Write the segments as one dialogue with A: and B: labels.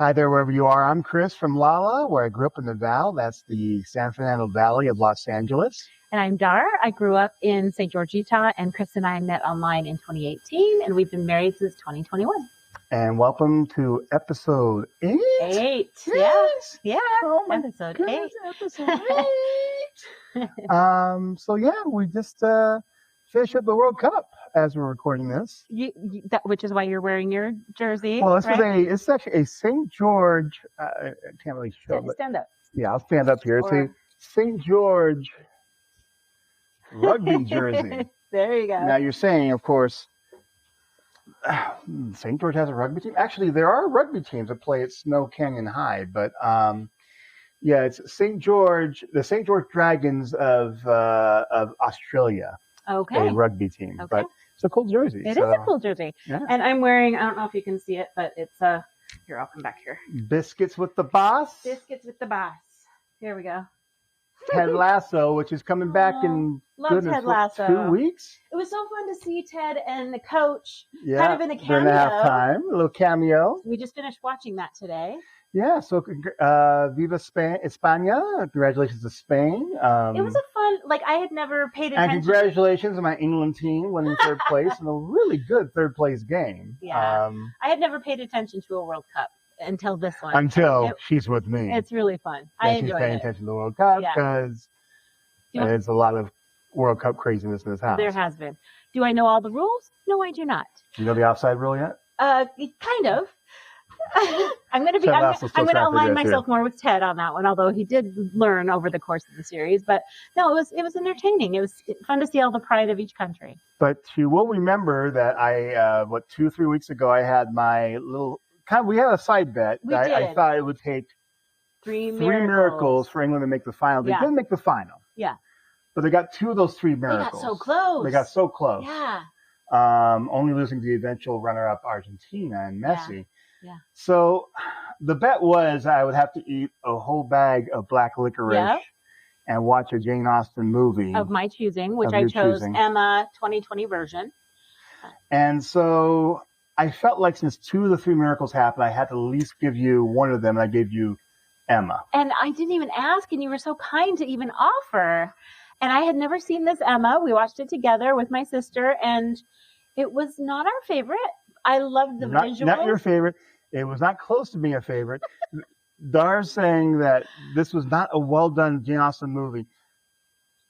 A: Hi there, wherever you are. I'm Chris from Lala, where I grew up in the Val. That's the San Fernando Valley of Los Angeles.
B: And I'm Dar. I grew up in St. George, Utah, and Chris and I met online in 2018, and we've been married since 2021.
A: And welcome to episode 8.
B: 8.
A: Yes.
B: Yeah.
A: Oh my
B: episode
A: goodness,
B: 8.
A: Episode 8. So yeah, we just finished up the World Cup as we're recording this.
B: Which is why you're wearing your jersey.
A: Well, this
B: right?
A: it's actually a St. George. I can't really show it.
B: Stand up.
A: Yeah, I'll stand up here. It's a St. George rugby jersey.
B: There you go.
A: Now you're saying, of course, St. George has a rugby team. Actually, there are rugby teams that play at Snow Canyon High, but yeah, it's St. George, the St. George Dragons of Australia.
B: Okay.
A: A rugby team,
B: okay.
A: but it's a cool jersey.
B: It is a cool jersey.
A: Yeah.
B: And I'm wearing, I don't know if you can see it, but it's here, I'll come back here.
A: Biscuits with the Boss.
B: Biscuits with the Boss. Here we go.
A: Ted Lasso, which is coming back in
B: Ted Lasso.
A: 2 weeks.
B: It was so fun to see Ted and the coach
A: kind
B: of in a cameo.
A: During the halftime, a little cameo.
B: We just finished watching that today.
A: Yeah, so Viva España. Congratulations to Spain.
B: It was a fun, I had never paid attention.
A: And congratulations to my England team winning third place in a really good third place game.
B: Yeah. I had never paid attention to a World Cup until this one.
A: Until she's with me.
B: It's really fun.
A: Yeah,
B: I enjoyed
A: she's paying attention to the World Cup because there's a lot of World Cup craziness in this house.
B: There has been. Do I know all the rules? No, I do not.
A: Do you know the offside rule yet?
B: Kind of. I'm going to align myself more with Ted on that one, although he did learn over the course of the series. But no, it was entertaining. It was fun to see all the pride of each country.
A: But you will remember that 2-3 weeks ago, I had my little we had a side bet. I thought it would take three miracles for England to make the final. They didn't make the final.
B: Yeah.
A: But they got 2 of those 3 miracles.
B: They got so close.
A: Yeah. Only losing to the eventual runner-up Argentina and Messi.
B: Yeah.
A: So the bet was I would have to eat a whole bag of black licorice and watch a Jane Austen movie.
B: Of my choosing, which I chose Emma 2020 version.
A: And so I felt like since 2 of the 3 miracles happened, I had to at least give you one of them, and I gave you Emma.
B: And I didn't even ask, and you were so kind to even offer. And I had never seen this Emma. We watched it together with my sister, and it was not our favorite. I loved the visuals.
A: Not your favorite. It was not close to being a favorite. Dar's saying that this was not a well-done Jane Austen movie.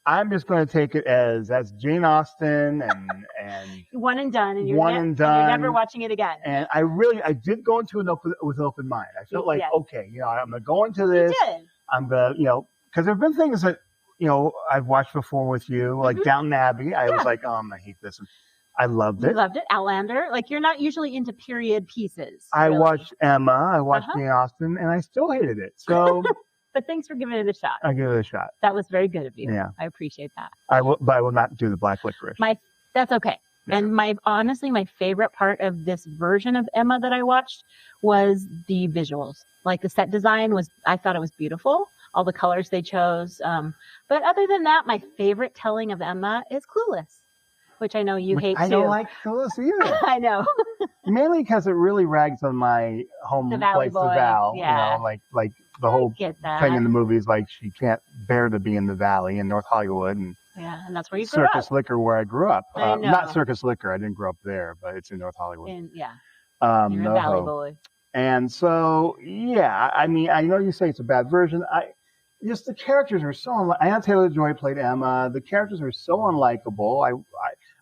A: I'm just going to take it as that's Jane Austen and
B: one and done, and
A: you're
B: never watching it again.
A: And I did go into it with an open mind. I felt like, okay, I'm going to go into this.
B: You did.
A: I'm going to, because there have been things that, I've watched before with you, like Downton Abbey. I was like, I'm going to hate this. And I loved it.
B: You loved it. Outlander. You're not usually into period pieces.
A: I watched Emma. I watched Jane Austen, and I still hated it. So.
B: But thanks for giving it a shot.
A: I give it a shot.
B: That was very good of you.
A: Yeah.
B: I appreciate that.
A: But I will not do the black licorice.
B: That's okay. Yeah. And honestly, my favorite part of this version of Emma that I watched was the visuals. The set design I thought it was beautiful. All the colors they chose. But other than that, my favorite telling of Emma is Clueless, which I know you hate too.
A: I don't like Clueless either.
B: I know.
A: Mainly because it really rags on my home place, the Val.
B: Yeah.
A: Like the whole thing in the movie is she can't bear to be in the Valley in North Hollywood. And
B: and that's where you grew up.
A: Circus Liquor, where I grew up.
B: I know.
A: Not Circus Liquor. I didn't grow up there, but it's in North Hollywood.
B: You're a Valley boy.
A: And so, I mean, I know you say it's a bad version. Just the characters are so Anna Taylor-Joy played Emma. The characters are so unlikable.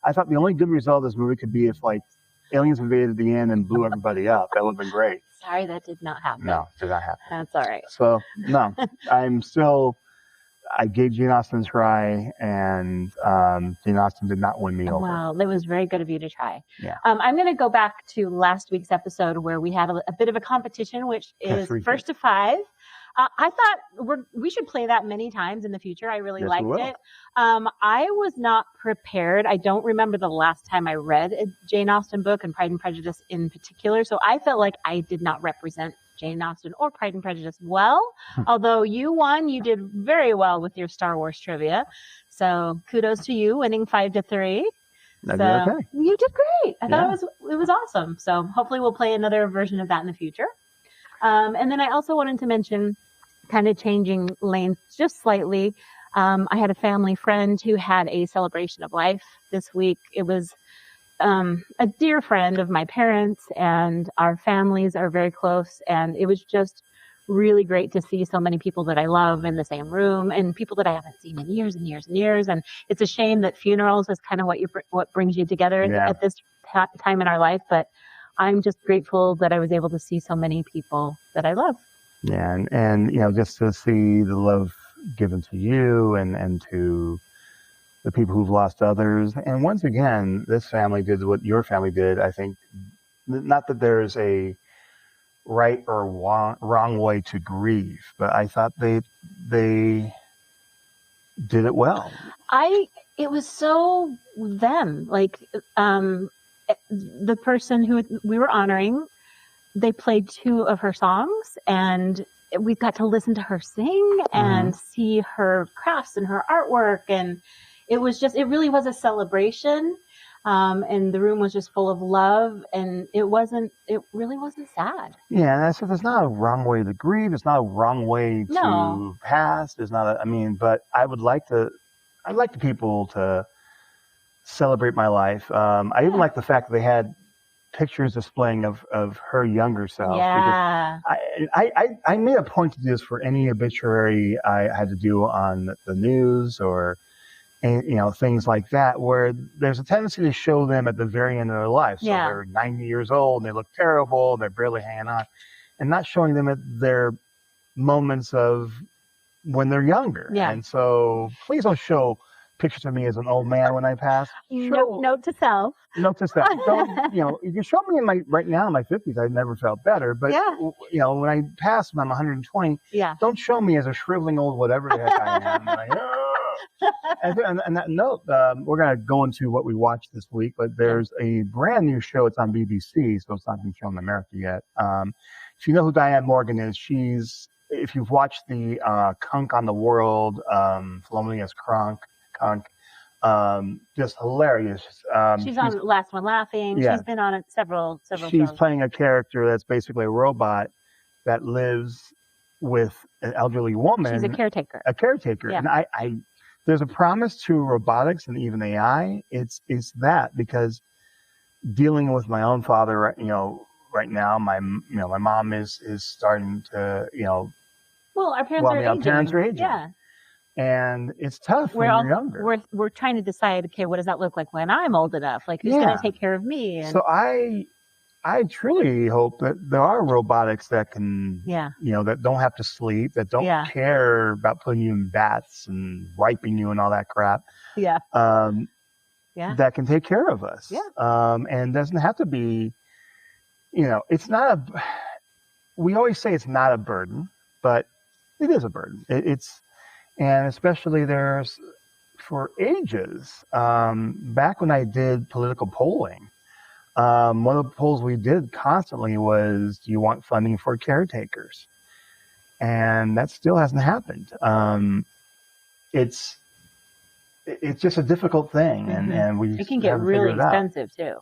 A: I thought the only good result of this movie could be if aliens invaded the inn and blew everybody up. That would have been great.
B: Sorry, that did not happen.
A: No, it did not happen.
B: That's all right.
A: So, no, I gave Jane Austen a try, and Jane Austen did not win me over.
B: Well, it was very good of you to try.
A: Yeah.
B: I'm going to go back to last week's episode where we had a bit of a competition, which is first to 5. I thought we should play that many times in the future. I really liked it. I was not prepared. I don't remember the last time I read a Jane Austen book, and Pride and Prejudice in particular. So I felt like I did not represent Jane Austen or Pride and Prejudice well. Although you won, you did very well with your Star Wars trivia. So kudos to you, winning 5-3.
A: Okay.
B: You did great. I thought it was awesome. So hopefully we'll play another version of that in the future. And then I also wanted to mention, kind of changing lanes just slightly. I had a family friend who had a celebration of life this week. It was a dear friend of my parents, and our families are very close. And it was just really great to see so many people that I love in the same room, and people that I haven't seen in years and years and years. And it's a shame that funerals is kind of what brings you together at this time in our life. But I'm just grateful that I was able to see so many people that I love.
A: Yeah, and just to see the love given to you and to the people who've lost others. And once again, this family did what your family did. I think, not that there's a right or wrong way to grieve, but I thought they did it well.
B: It was so them, like the person who we were honoring, they played 2 of her songs, and we got to listen to her sing and see her crafts and her artwork. And it really was a celebration. And the room was just full of love, and it really wasn't sad.
A: Yeah. And I said, there's not a wrong way to grieve. It's not a wrong way to pass. There's not but I'd like the people to celebrate my life. I even like the fact that they had pictures displaying of her younger self.
B: Yeah.
A: I made a point to do this for any obituary I had to do on the news or things like that, where there's a tendency to show them at the very end of their life. So they're 90 years old, and they look terrible, they're barely hanging on, and not showing them at their moments of when they're younger.
B: Yeah.
A: And so please don't show pictures of me as an old man when I pass.
B: Note to self.
A: Note to self. Don't, if you show me right now in my 50s, I've never felt better. But, when I pass when I'm 120, don't show me as a shriveling old whatever the heck I am. Like, and that note, we're going to go into what we watched this week, but there's a brand new show. It's on BBC, so it's not been shown in America yet. If you know who Diane Morgan is, if you've watched the Kunk on the World, Felonious Kronk, just hilarious.
B: She's on Last One Laughing. Yeah. She's been on it several
A: She's
B: shows.
A: Playing a character that's basically a robot that lives with an elderly woman.
B: She's a caretaker.
A: Yeah. And there's a promise to robotics and even AI. It's that, because dealing with my own father, right now, my mom is starting to,
B: well, our parents are aging. Yeah.
A: And it's tough when you're younger.
B: We're trying to decide, okay, what does that look like when I'm old enough? Like, who's going to take care of me? And...
A: So I truly hope that there are robotics that can, that don't have to sleep, that don't care about putting you in baths and wiping you and all that crap.
B: Yeah.
A: That can take care of us.
B: Yeah.
A: And doesn't have to be, it's not we always say it's not a burden, but it is a burden. And especially there's, for ages, back when I did political polling, one of the polls we did constantly was, do you want funding for caretakers? And that still hasn't happened. It's just a difficult thing, and it
B: can get really expensive too.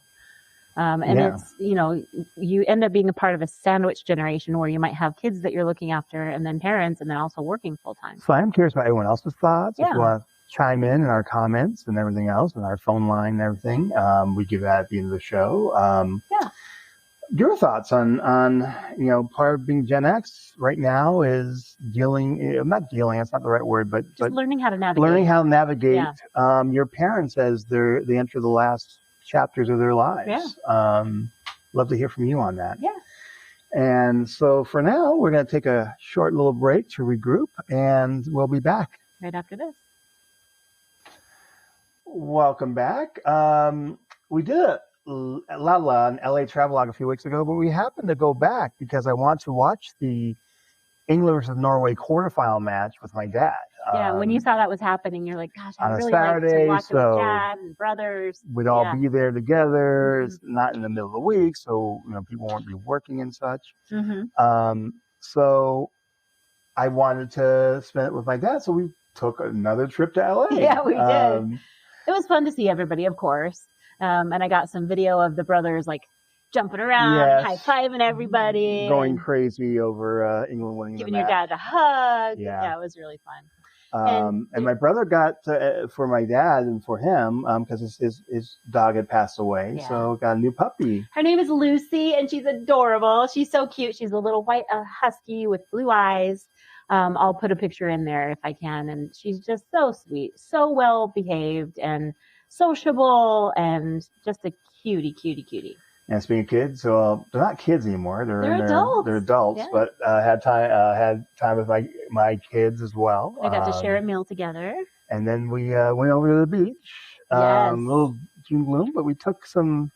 B: It's, you end up being a part of a sandwich generation where you might have kids that you're looking after, and then parents, and then also working full time.
A: So I'm curious about everyone else's thoughts. If you want to chime in our comments and everything else, and our phone line and everything, we give that at the end of the show. Your thoughts on part of being Gen X right now is not dealing, that's not the right word, but
B: learning how to navigate.
A: Your parents as they enter the last chapters of their lives. Love to hear from you on that. And so for now, we're going to take a short little break to regroup, and we'll be back
B: right after this.
A: Welcome back. We did an LA travelogue a few weeks ago, but we happened to go back because I want to watch the England versus Norway quarterfinal match with my dad.
B: When you saw that was happening, you're like, gosh, I really
A: Saturday,
B: like to watch it with Dad and brothers.
A: We'd all be there together. It's not in the middle of the week, so people won't be working and such. So I wanted to spend it with my dad, so we took another trip to LA.
B: Yeah, we did. It was fun to see everybody, of course. And I got some video of the brothers like jumping around,
A: yes.
B: high-fiving everybody.
A: Going crazy over England winning
B: giving
A: the
B: your
A: match.
B: dad a hug.
A: Yeah.
B: It was really fun.
A: And my brother got, for my dad and for him, because his dog had passed away, so got a new puppy.
B: Her name is Lucy, and she's adorable. She's so cute. She's a little white husky with blue eyes. I'll put a picture in there if I can. And she's just so sweet, so well behaved and sociable, and just a cutie.
A: And speaking of kids, so they're not kids anymore. They're
B: adults.
A: They're adults,
B: yeah.
A: But had time with my kids as well.
B: We got to share a meal together.
A: And then we went over to the beach. A little June gloom, but we took some.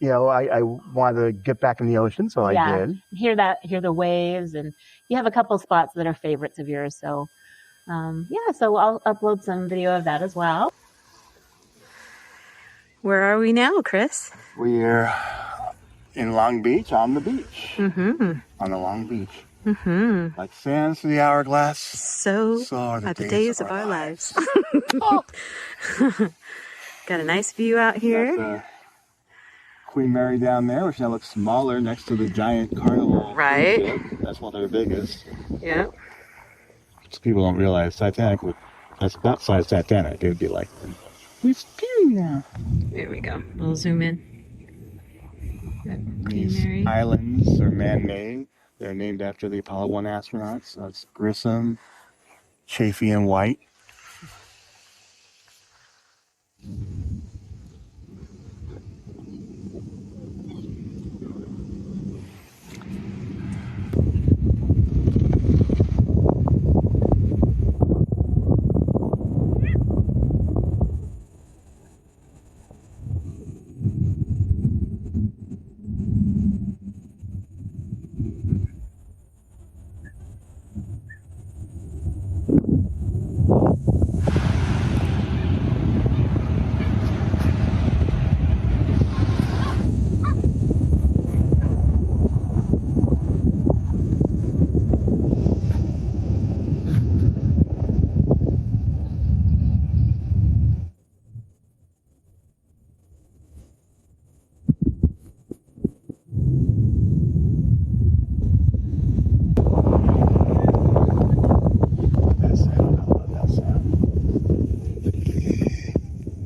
A: I wanted to get back in the ocean, so I did.
B: Hear the waves, and you have a couple spots that are favorites of yours. So, so I'll upload some video of that as well. Where are we now, Chris?
A: We're in Long Beach, on the beach.
B: Mm-hmm.
A: On the Long Beach.
B: Mm-hmm.
A: Like sands through the hourglass.
B: So are the days of our lives. Got a nice view out here.
A: Queen Mary down there, which now looks smaller next to the giant Carnival.
B: Right.
A: That's one of their biggest.
B: Yeah.
A: People don't realize Titanic, that's about size Titanic. It would be like, we're skiing now.
B: There we go. We'll zoom in.
A: These islands are man-made. They're named after the Apollo 1 astronauts. So it's Grissom, Chaffee, and White.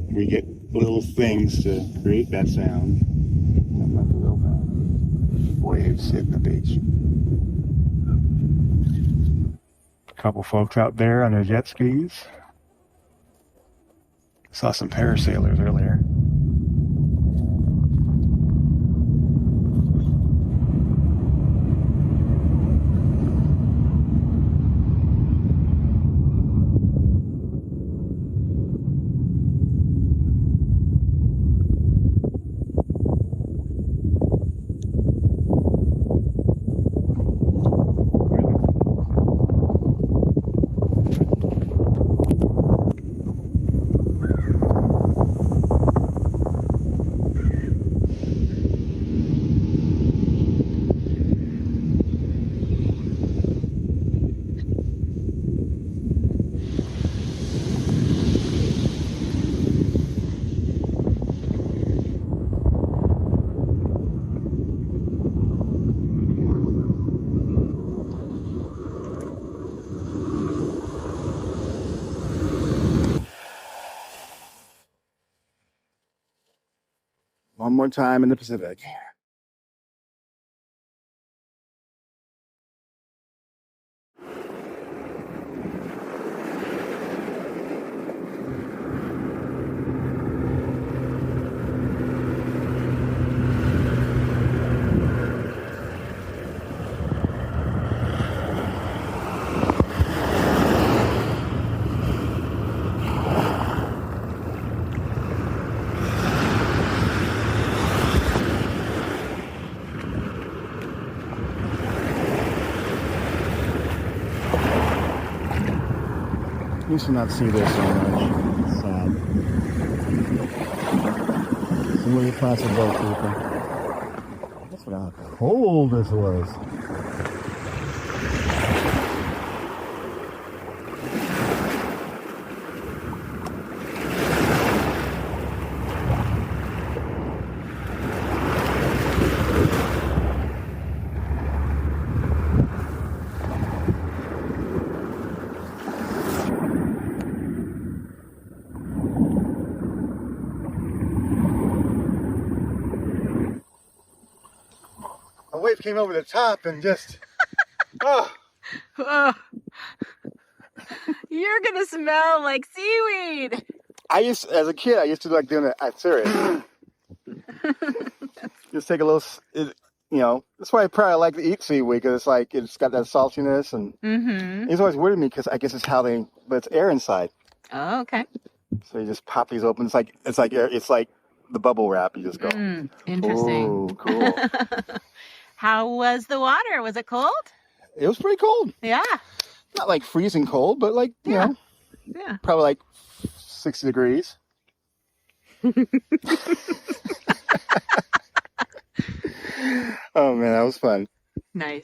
A: We get little things to create that sound. Waves hitting the beach. A couple folks out there on their jet skis. Saw some parasailers earlier. One more time in the Pacific. You should not see this so much. It's sad. Some really classic boat people. That's how cold this was. wave came over the top and just, oh.
B: You're going to smell like seaweed.
A: As a kid, I used to like doing it. I'm serious. Just take a little, that's why I probably like to eat seaweed, because it's got that saltiness, and it's always weirded me because I guess but it's air inside.
B: Oh, okay.
A: So you just pop these open. It's like the bubble wrap. You just go.
B: Interesting.
A: Oh, cool.
B: How was the water? Was it cold?
A: It was pretty cold.
B: Yeah.
A: Not like freezing cold, but
B: yeah,
A: probably like 60 degrees. Oh man, that was fun.
B: Nice.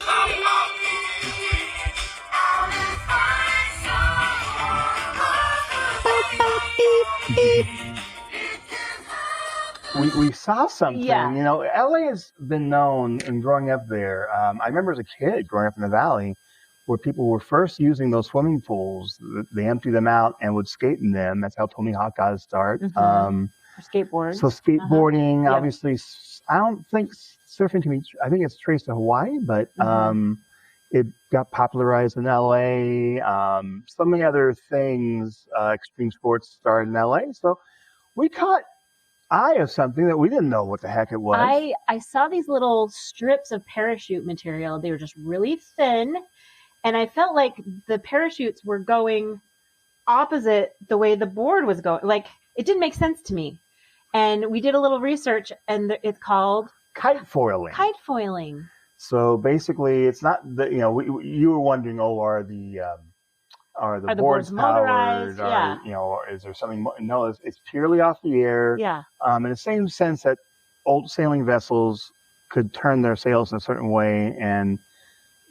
A: We saw something.
B: Yeah.
A: LA has been known, and growing up there, I remember as a kid growing up in the valley, where people were first using those swimming pools. They emptied them out and would skate in them. That's how Tony Hawk got his start.
B: Skateboard.
A: So skateboarding, obviously, I don't think surfing I think it's traced to Hawaii, but it got popularized in LA. So many other things, extreme sports started in LA. So we caught eye of something that we didn't know what the heck it was.
B: I saw these little strips of parachute material. They were just really thin. And I felt like the parachutes were going opposite the way the board was going. Like, it didn't make sense to me. And we did a little research, and it's called
A: kite foiling.
B: Kite foiling.
A: So basically, it's not that, you were wondering, are the boards
B: motorized?
A: powered? Or is there something more? No, it's purely off the air.
B: Yeah.
A: In the same sense that old sailing vessels could turn their sails in a certain way and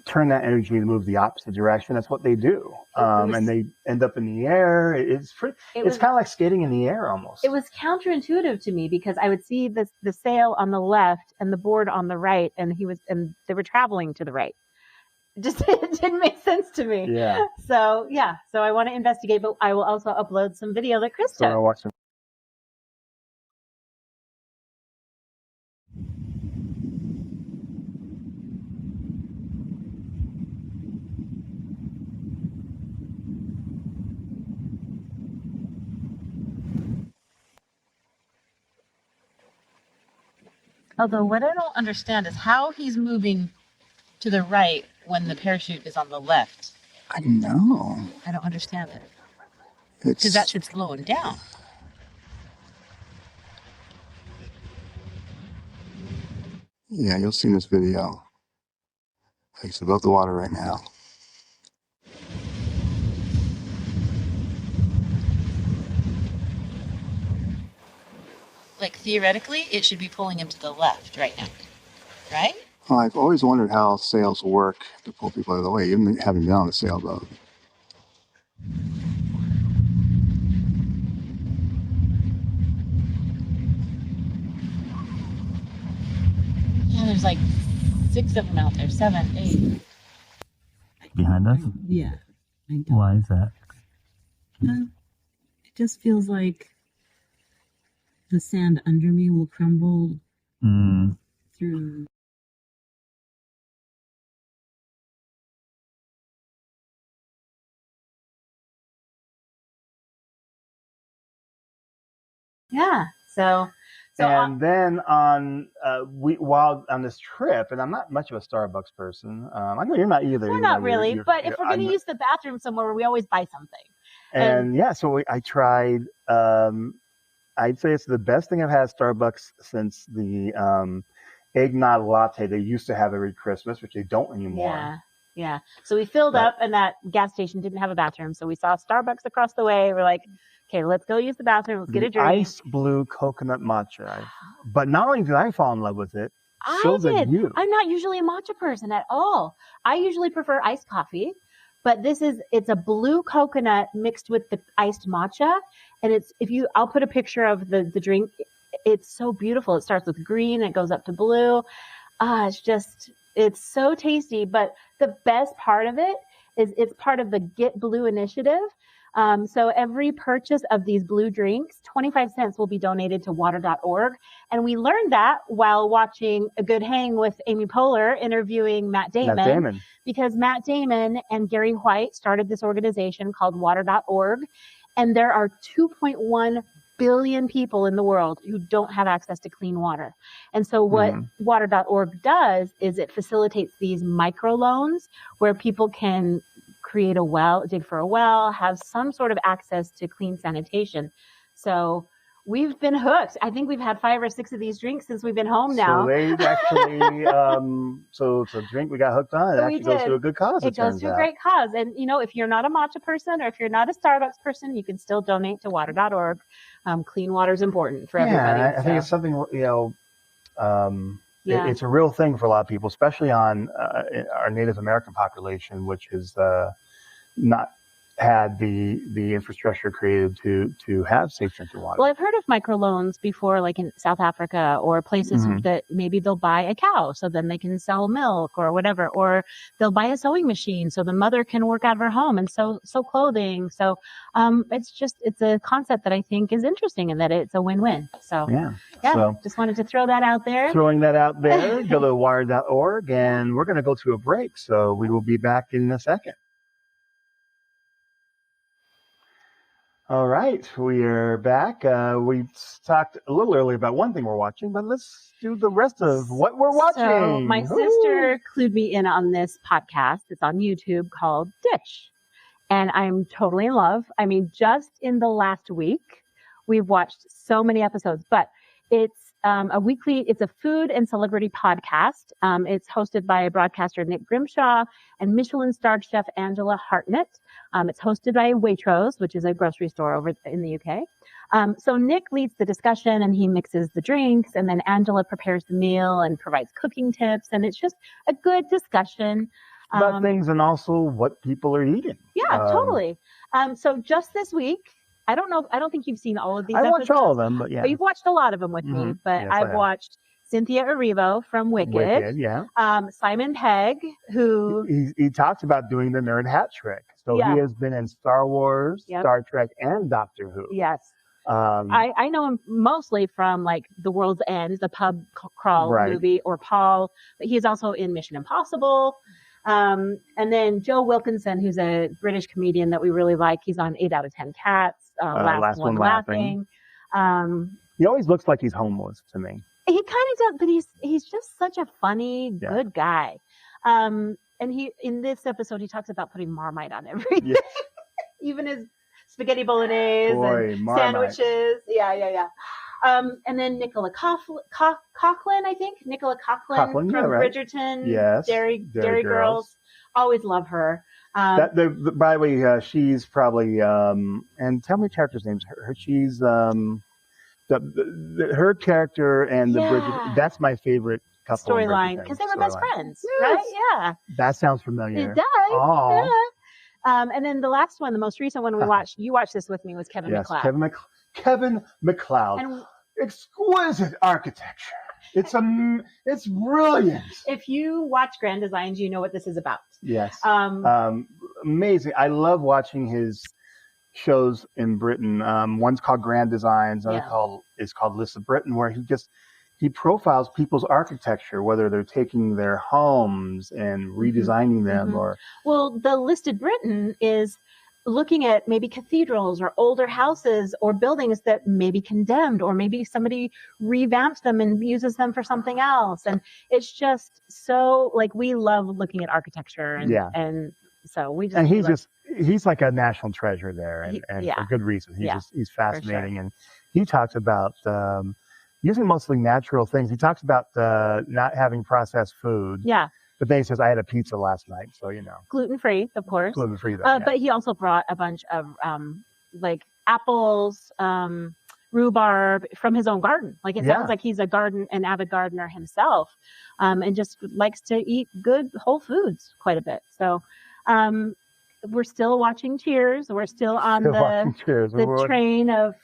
A: turn that energy to move the opposite direction. That's what they do. And they end up in the air. It's kind of like skating in the air almost.
B: It was counterintuitive to me, because I would see the sail on the left and the board on the right, and they were traveling to the right. It didn't make sense to me.
A: Yeah.
B: So I want to investigate, but I will also upload some video that Chris took.
A: I'll watch some.
B: Although what I don't understand is how he's moving to the right when the parachute is on the left.
A: I know.
B: I don't understand it. Because that should slow him down.
A: Yeah, you'll see in this video. He's above the water right now.
B: Like, theoretically, it should be pulling him to the left right now. Right?
A: Well, I've always wondered how sails work to pull people out of the way, even having been on a sailboat.
B: Yeah, there's like 6 of them out there. 7, 8.
A: Behind us?
B: Yeah.
A: Why is that?
B: It just feels like the sand under me will crumble through. Yeah. So
A: and then while on this trip, and I'm not much of a Starbucks person. I know you're not either.
B: We're not really, but if we're going to use the bathroom somewhere, we always buy something.
A: And so I tried. I'd say it's the best thing I've had at Starbucks since the eggnog latte they used to have every Christmas, which they don't anymore.
B: Yeah. So we filled up, and that gas station didn't have a bathroom. So we saw Starbucks across the way. We're like, okay, let's go use the bathroom. Let's get a drink.
A: Iced Blue Coconut Matcha. But not only did I fall in love with it,
B: so did you. I'm not usually a matcha person at all. I usually prefer iced coffee. But it's a blue coconut mixed with the iced matcha. And I'll put a picture of the drink. It's so beautiful. It starts with green, it goes up to blue. It's so tasty. But the best part of it is it's part of the Get Blue initiative. So every purchase of these blue drinks, 25 cents will be donated to water.org. And we learned that while watching A Good Hang with Amy Poehler interviewing Matt Damon. Because Matt Damon and Gary White started this organization called water.org. And there are 2.1 billion people in the world who don't have access to clean water. And so what water.org does is it facilitates these microloans where people can create a well, dig for a well, have some sort of access to clean sanitation. So we've been hooked. I think we've had 5 or 6 of these drinks since we've been home now.
A: So they actually, so it's a drink we got hooked on. It actually goes to a good cause.
B: It goes to a great cause. And, you know, if you're not a matcha person or if you're not a Starbucks person, you can still donate to water.org. Clean water is important for everybody.
A: Yeah, I think it's something, you know, it's a real thing for a lot of people, especially on our Native American population, which is not had the infrastructure created to have safe drinking water.
B: Well, I've heard of microloans before, like in South Africa or places that maybe they'll buy a cow so then they can sell milk or whatever, or they'll buy a sewing machine so the mother can work out of her home and sew clothing. So it's a concept that I think is interesting and that it's a win-win. So so just wanted to throw that out there.
A: Throwing that out there, go to wire.org, and we're going to go to a break. So we will be back in a second. All right, we are back. We talked a little earlier about one thing we're watching, but let's do the rest of what we're watching.
B: So my sister clued me in on this podcast. It's on YouTube called Dish, and I'm totally in love. I mean, just in the last week, we've watched so many episodes, but it's it's a food and celebrity podcast. It's hosted by broadcaster Nick Grimshaw and Michelin-starred chef Angela Hartnett. It's hosted by Waitrose, which is a grocery store over in the UK. So Nick leads the discussion and he mixes the drinks, and then Angela prepares the meal and provides cooking tips. And it's just a good discussion
A: about things and also what people are eating.
B: Yeah, totally. So just this week, I don't think you've seen all of these episodes.
A: I watch all of them, but yeah.
B: But you've watched a lot of them with me. But yes, I've watched Cynthia Erivo from Wicked. Simon Pegg, who...
A: He talks about doing the nerd hat trick. So he has been in Star Wars, Star Trek, and Doctor Who.
B: Yes. I know him mostly from like The World's End, the pub crawl movie, or Paul. But he's also in Mission Impossible. And then Joe Wilkinson, who's a British comedian that we really like. He's on 8 out of 10 Cats. Last one laughing.
A: He always looks like he's homeless to me.
B: He kind of does, but he's just such a funny, good guy. And in this episode, he talks about putting Marmite on everything, even his spaghetti bolognese and sandwiches. Yeah. And then Nicola Coughlan, I think. Nicola Coughlan from Bridgerton.
A: Yes.
B: Dairy Girls. Always love her.
A: By the way, she's probably and tell me the character's names. She's her character and the Bridget. That's my favorite couple
B: storyline because they were best friends, right? Yeah.
A: That sounds familiar.
B: It does. Oh. Yeah. And then the last one, the most recent one we watched. You watched this with me. Was Kevin MacLeod.
A: Kevin MacLeod. And exquisite architecture. It's brilliant.
B: If you watch Grand Designs, you know what this is about.
A: Yes. Amazing. I love watching his shows in Britain. One's called Grand Designs, another is called Lists of Britain, where he profiles people's architecture, whether they're taking their homes and redesigning them or.
B: Well, the Listed Britain is looking at maybe cathedrals or older houses or buildings that may be condemned, or maybe somebody revamped them and uses them for something else. And it's just so like, we love looking at architecture and so we just,
A: and he's like a national treasure there and for good reason. He's fascinating. Sure. And he talks about, using mostly natural things. He talks about, not having processed food.
B: Yeah.
A: But then he says, I had a pizza last night, so you know.
B: Gluten-free, of course.
A: Gluten-free, though.
B: But he also brought a bunch of like apples, rhubarb from his own garden. Like it sounds like he's an avid gardener himself, and just likes to eat good whole foods quite a bit. So we're still watching Cheers. We're still on the train of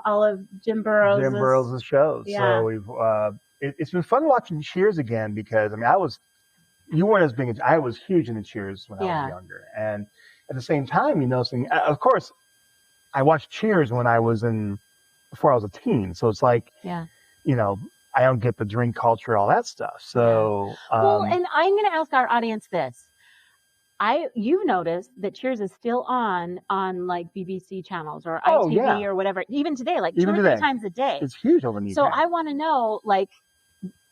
B: all of Jim Burrows'
A: shows. Yeah. So we've it's been fun watching Cheers again because you weren't as big as I was huge into Cheers when I was younger. And at the same time, of course, I watched Cheers when before I was a teen. So it's like, you know, I don't get the drink culture, all that stuff. So,
B: well, and I'm going to ask our audience this. You've noticed that Cheers is still on like BBC channels or ITV or whatever, even today, like 2 or 3 times a day.
A: It's huge over in the UK.
B: So I want to know, like,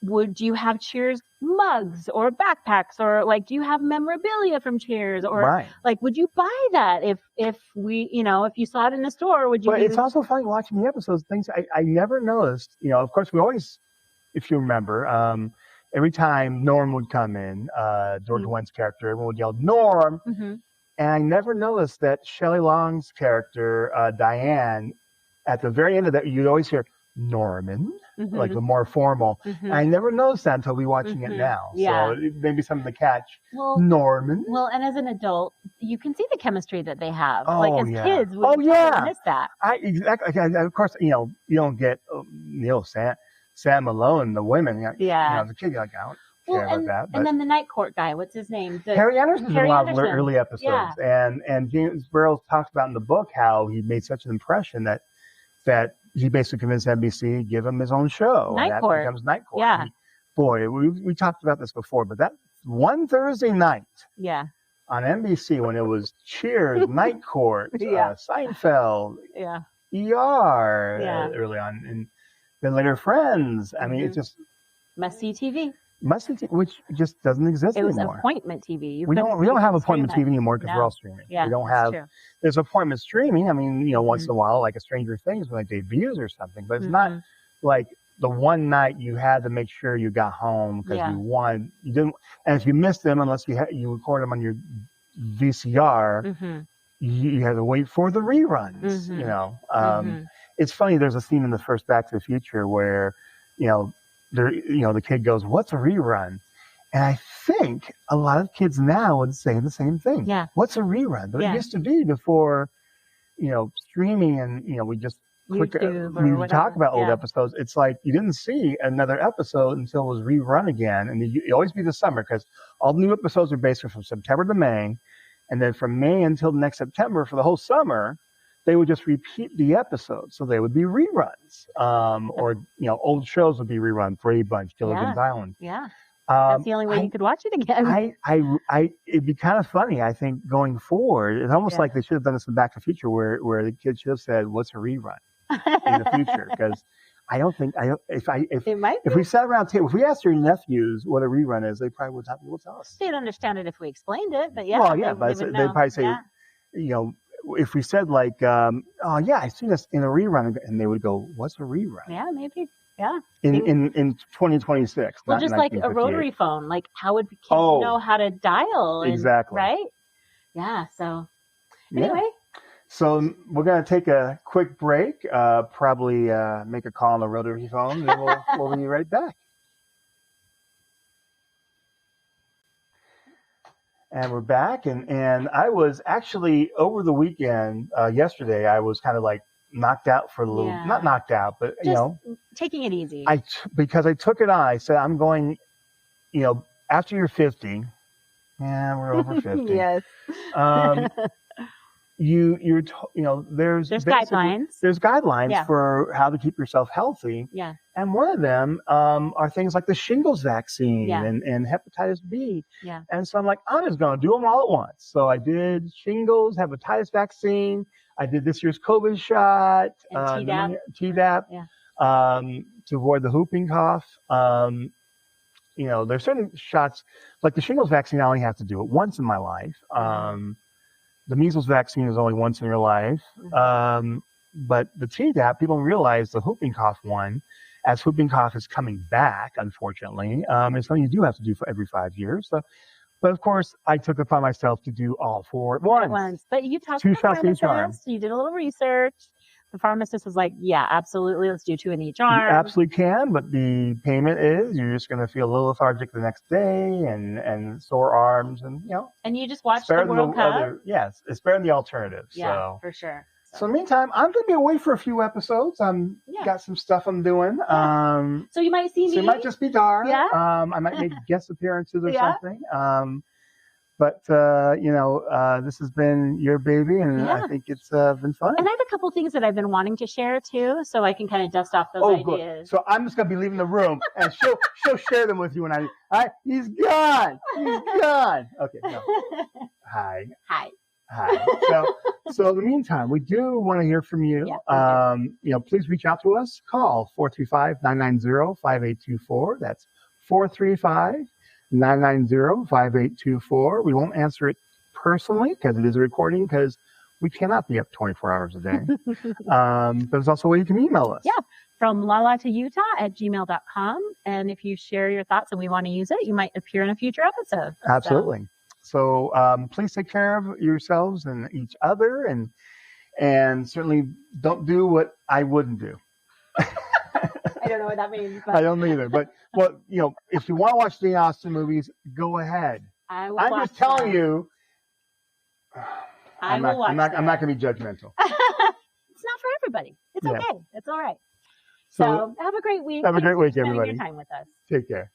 B: would you have Cheers mugs or backpacks, or like, do you have memorabilia from Cheers, or like, would you buy that if we, you know, if you saw it in the store, would you?
A: But it's also funny watching the episodes. Things I never noticed. You know, of course, we always, if you remember, every time Norm would come in, George Wentz's character, everyone would yell Norm, and I never noticed that Shelley Long's character, Diane, at the very end of that, you'd always hear Norman, like the more formal. And I never noticed that until we watching it now. So it may be something to catch.
B: Well,
A: Norman.
B: Well, and as an adult, you can see the chemistry that they have. Like as kids, we miss that.
A: Exactly. Of course, you know, you don't get Sam Malone, the women. You know, the kid, like, I don't care about that. But
B: and then the Night Court guy, what's his name?
A: Harry Anderson's in a lot of early episodes. And James Burrows talks about in the book how he made such an impression that he basically convinced NBC to give him his own show.
B: Night Court.
A: Becomes Night Court.
B: Yeah.
A: Boy, we talked about this before, but that one Thursday night on NBC when it was Cheers, Night Court, Seinfeld, ER early on, and then later Friends. I mean, it's just
B: must-see TV.
A: Which just doesn't exist anymore.
B: It was appointment TV.
A: We don't have appointment TV anymore because we're all streaming.
B: Yeah,
A: we don't have. There's appointment streaming. I mean, you know, once in a while, like a Stranger Things when it debuts or something, but it's not like the one night you had to make sure you got home because you didn't. And if you missed them, unless you record them on your VCR, you had to wait for the reruns. You know, it's funny. There's a scene in the first Back to the Future where, you know, the kid goes, "What's a rerun?" And I think a lot of kids now would say the same thing. Yeah. What's a rerun? But it used to be before, you know, streaming and, you know, we just we talk about old episodes. It's like you didn't see another episode until it was rerun again. And it always be the summer because all the new episodes are basically from September to May. And then from May until the next September for the whole summer, they would just repeat the episodes. So they would be reruns. Or, you know, old shows would be rerun. Brady Bunch, Gilligan's Island.
B: Yeah. That's the only way you could watch it again.
A: It'd be kind of funny, I think, going forward. It's almost like they should have done this in Back to the Future where the kids should have said, "What's a rerun?" in the future. Because if we sat around table, if we asked your nephews what a rerun is, they probably would tell us.
B: They'd understand it if we explained it, but
A: they'd probably say, you know, if we said like, "Oh yeah, I seen this in a rerun," and they would go, "What's a rerun?"
B: Yeah, maybe. Yeah.
A: In 2026.
B: Well, just like a rotary phone, like how would kids know how to dial?
A: Exactly.
B: Right? Yeah. So anyway.
A: So we're going to take a quick break, probably make a call on the rotary phone, and then we'll be right back. And we're back, and I was actually over the weekend, yesterday, I was kind of like knocked out for a little, not knocked out, but
B: just,
A: you know,
B: taking it easy.
A: Because I took it on. I said, I'm going, you know, after you're 50, we're over 50.
B: Yes.
A: You know, there's
B: guidelines.
A: There's guidelines for how to keep yourself healthy.
B: Yeah.
A: And one of them are things like the shingles vaccine and hepatitis B.
B: Yeah.
A: And so I'm like, I'm just going to do them all at once. So I did shingles, hepatitis vaccine. I did this year's COVID shot.
B: And
A: Tdap.
B: Yeah.
A: To avoid the whooping cough. You know, there's certain shots, like the shingles vaccine, I only have to do it once in my life. The measles vaccine is only once in your life. But the Tdap, people realize the whooping cough one, as whooping cough is coming back, unfortunately, is something you do have to do for every 5 years. So, but of course, I took it upon myself to do all four at once.
B: But you talked to the pharmacist, you did a little research. The pharmacist was like, yeah, absolutely, let's do 2 in each arm.
A: You absolutely can, but the payment is you're just going to feel a little lethargic the next day and sore arms and, you know.
B: And you just watch the World Cup.
A: Yes, it's better than the alternatives.
B: Yeah,
A: so.
B: for sure.
A: So meantime, I'm going to be away for a few episodes. Got some stuff I'm doing.
B: Yeah. So you might see me.
A: So it might just be Dar.
B: Yeah.
A: I might make guest appearances or something. But, this has been your baby, and I think it's been fun.
B: And I have a couple things that I've been wanting to share, too, so I can kind of dust off those ideas.
A: Good. So I'm just going to be leaving the room, and she'll share them with you when he's gone. He's gone. Okay, no. Hi. So in the meantime, we do want to hear from you. Yeah, please reach out to us. Call 435-990-5824. That's 435-990-5824. We won't answer it personally because it is a recording, because we cannot be up 24 hours a day. But there's also a way you can email us.
B: Yeah, from lala2utah@gmail.com. And if you share your thoughts and we want to use it, you might appear in a future episode.
A: Absolutely. So please take care of yourselves and each other, and certainly don't do what I wouldn't do.
B: I don't know what that means. But...
A: I don't either. But if you want to watch the Austin movies, go ahead. I'm just telling you. I'm not going to be judgmental.
B: It's not for everybody. It's okay. It's all right. So have a great week.
A: Have a great week, everybody.
B: Spending your time with us.
A: Take care.